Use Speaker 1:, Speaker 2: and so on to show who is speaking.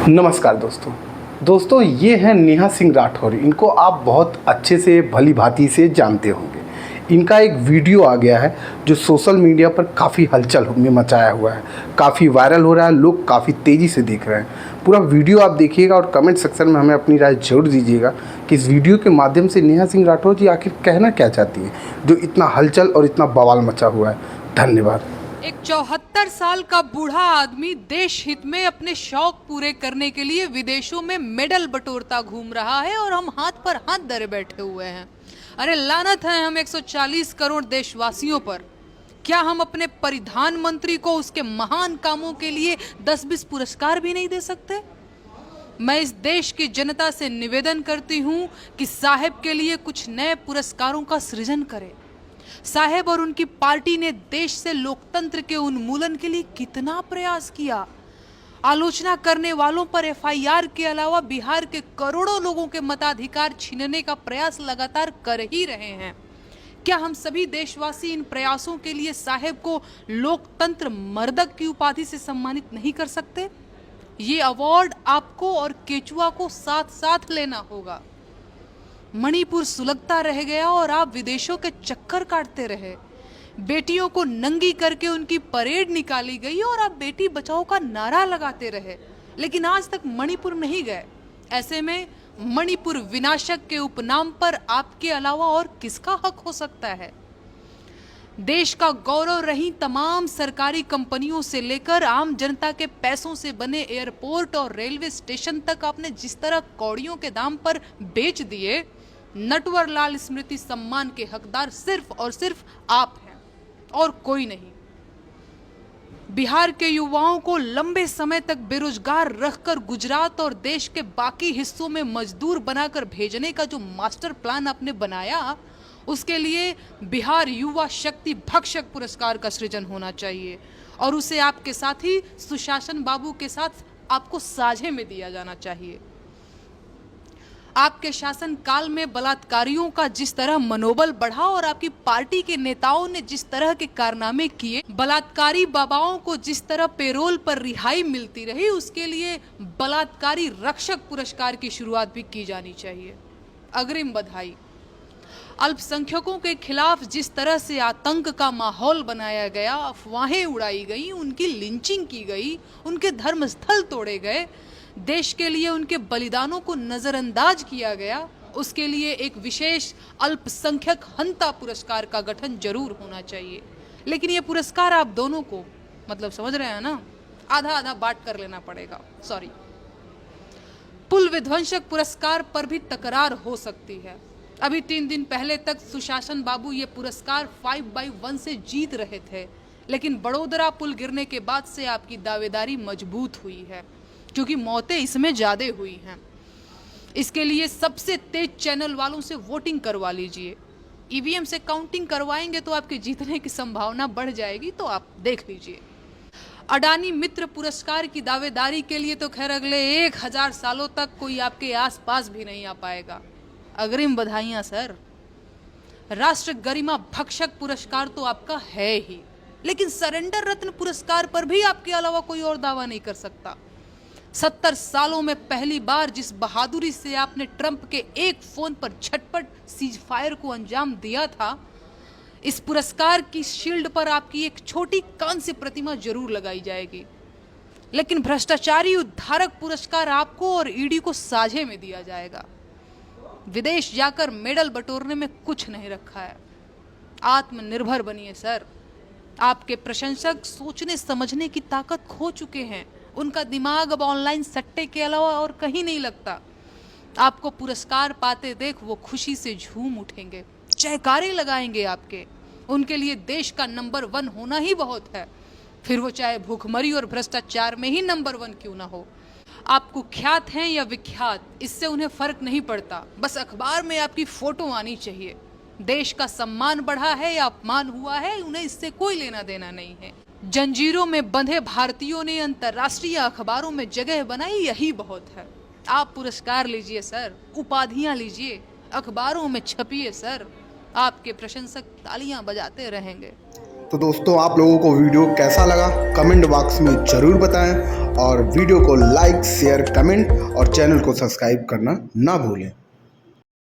Speaker 1: नमस्कार दोस्तों ये हैं नेहा सिंह राठौर। इनको आप बहुत अच्छे से भली भांति से जानते होंगे। इनका एक वीडियो आ गया है जो सोशल मीडिया पर काफ़ी हलचल में मचाया हुआ है, काफ़ी वायरल हो रहा है, लोग काफ़ी तेज़ी से देख रहे हैं। पूरा वीडियो आप देखिएगा और कमेंट सेक्शन में हमें अपनी राय जरूर दीजिएगा कि इस वीडियो के माध्यम से नेहा सिंह राठौर जी आखिर कहना क्या चाहती हैं जो इतना हलचल और इतना बवाल मचा हुआ है। धन्यवाद।
Speaker 2: एक 74 साल का बूढ़ा आदमी देश हित में अपने शौक पूरे करने के लिए विदेशों में मेडल बटोरता घूम रहा है और हम हाथ पर हाथ धरे बैठे हुए हैं। अरे लानत है हम 140 करोड़ देशवासियों पर। क्या हम अपने परिधान मंत्री को उसके महान कामों के लिए 10-20 पुरस्कार भी नहीं दे सकते? मैं इस देश की जनता से निवेदन करती हूं कि साहब के लिए कुछ नए पुरस्कारों का सृजन करें। साहब और उनकी पार्टी ने देश से लोकतंत्र के उन्मूलन के लिए कितना प्रयास किया। आलोचना करने वालों पर एफआईआर के अलावा बिहार के करोड़ों लोगों के मताधिकार छीनने का प्रयास लगातार कर ही रहे हैं। क्या हम सभी देशवासी इन प्रयासों के लिए साहब को लोकतंत्र मर्दक की उपाधि से सम्मानित नहीं कर सकते? ये अवार्ड आपको और केचुआ को साथ साथ लेना होगा। मणिपुर सुलगता रह गया और आप विदेशों के चक्कर काटते रहे। बेटियों को नंगी करके उनकी परेड निकाली गई और आप बेटी बचाओ का नारा लगाते रहे, लेकिन आज तक मणिपुर नहीं गए। ऐसे में मणिपुर विनाशक के उपनाम पर आपके अलावा और किसका हक हो सकता है? देश का गौरव रही तमाम सरकारी कंपनियों से लेकर आम जनता के पैसों से बने एयरपोर्ट और रेलवे स्टेशन तक आपने जिस तरह कौड़ियों के दाम पर बेच दिए, नटवर लाल स्मृति सम्मान के हकदार सिर्फ और सिर्फ आप हैं और कोई नहीं। बिहार के युवाओं को लंबे समय तक बेरोजगार रखकर गुजरात और देश के बाकी हिस्सों में मजदूर बनाकर भेजने का जो मास्टर प्लान आपने बनाया, उसके लिए बिहार युवा शक्ति भक्षक पुरस्कार का सृजन होना चाहिए और उसे आपके साथी सुशासन बाबू के साथ आपको साझे में दिया जाना चाहिए। आपके शासन काल में बलात्कारियों का जिस तरह मनोबल बढ़ा और आपकी पार्टी के नेताओं ने जिस तरह के कारनामे किए, बलात्कारी बाबाओं को जिस तरह पेरोल पर रिहाई मिलती रही, उसके लिए बलात्कारी रक्षक पुरस्कार की शुरुआत भी की जानी चाहिए। अग्रिम बधाई। अल्पसंख्यकों के खिलाफ जिस तरह से आतंक का माहौल बनाया गया, अफवाहें उड़ाई गई, उनकी लिंचिंग की गई, उनके धर्मस्थल तोड़े गए, देश के लिए उनके बलिदानों को नजरअंदाज किया गया, उसके लिए एक विशेष अल्पसंख्यक हंता पुरस्कार का गठन जरूर होना चाहिए। लेकिन ये पुरस्कार आप दोनों को, मतलब समझ रहे हैं ना, आधा आधा बांट कर लेना पड़ेगा। सॉरी। पुल विध्वंसक पुरस्कार पर भी तकरार हो सकती है। अभी 3 दिन पहले तक सुशासन बाबू ये पुरस्कार 5/1 से जीत रहे थे, लेकिन बड़ोदरा पुल गिरने के बाद से आपकी दावेदारी मजबूत हुई है, क्योंकि मौतें इसमें ज्यादा हुई हैं। इसके लिए सबसे तेज चैनल वालों से वोटिंग करवा लीजिए। ईवीएम से काउंटिंग करवाएंगे तो आपके जीतने की संभावना बढ़ जाएगी, तो आप देख लीजिए। अडानी मित्र पुरस्कार की दावेदारी के लिए तो खैर अगले 1000 सालों तक कोई आपके आसपास भी नहीं आ पाएगा। अग्रिम बधाइयां सर। राष्ट्र गरिमा भक्षक पुरस्कार तो आपका है ही, लेकिन सरेंडर रत्न पुरस्कार पर भी आपके अलावा कोई और दावा नहीं कर सकता। 70 सालों में पहली बार जिस बहादुरी से आपने ट्रंप के एक फोन पर झटपट सीज फायर को अंजाम दिया था, इस पुरस्कार की शील्ड पर आपकी एक छोटी कांस्य प्रतिमा जरूर लगाई जाएगी। लेकिन भ्रष्टाचारी उद्धारक पुरस्कार आपको और ईडी को साझे में दिया जाएगा। विदेश जाकर मेडल बटोरने में कुछ नहीं रखा है। आत्मनिर्भर बनिए सर। आपके प्रशंसक सोचने समझने की ताकत खो चुके हैं। उनका दिमाग अब ऑनलाइन सट्टे के अलावा और कहीं नहीं लगता। आपको पुरस्कार पाते देख वो खुशी से झूम उठेंगे, जयकारे लगाएंगे आपके। उनके लिए देश का नंबर 1 होना ही बहुत है, फिर वो चाहे भूखमरी और भ्रष्टाचार में ही नंबर 1 क्यों ना हो। आप कुख्यात हैं या विख्यात, इससे उन्हें फर्क नहीं पड़ता। बस अखबार में आपकी फोटो आनी चाहिए। देश का सम्मान बढ़ा है या अपमान हुआ है, उन्हें इससे कोई लेना देना नहीं है। जंजीरों में बंधे भारतीयों ने अंतर्राष्ट्रीय अखबारों में जगह बनाई, यही बहुत है। आप पुरस्कार लीजिए सर, उपाधियां लीजिए, अखबारों में छपिए सर। आपके प्रशंसक तालियां बजाते रहेंगे।
Speaker 1: तो दोस्तों आप लोगों को वीडियो कैसा लगा कमेंट बॉक्स में ज़रूर बताएं और वीडियो को लाइक शेयर कमेंट और चैनल को सब्सक्राइब करना ना भूलें।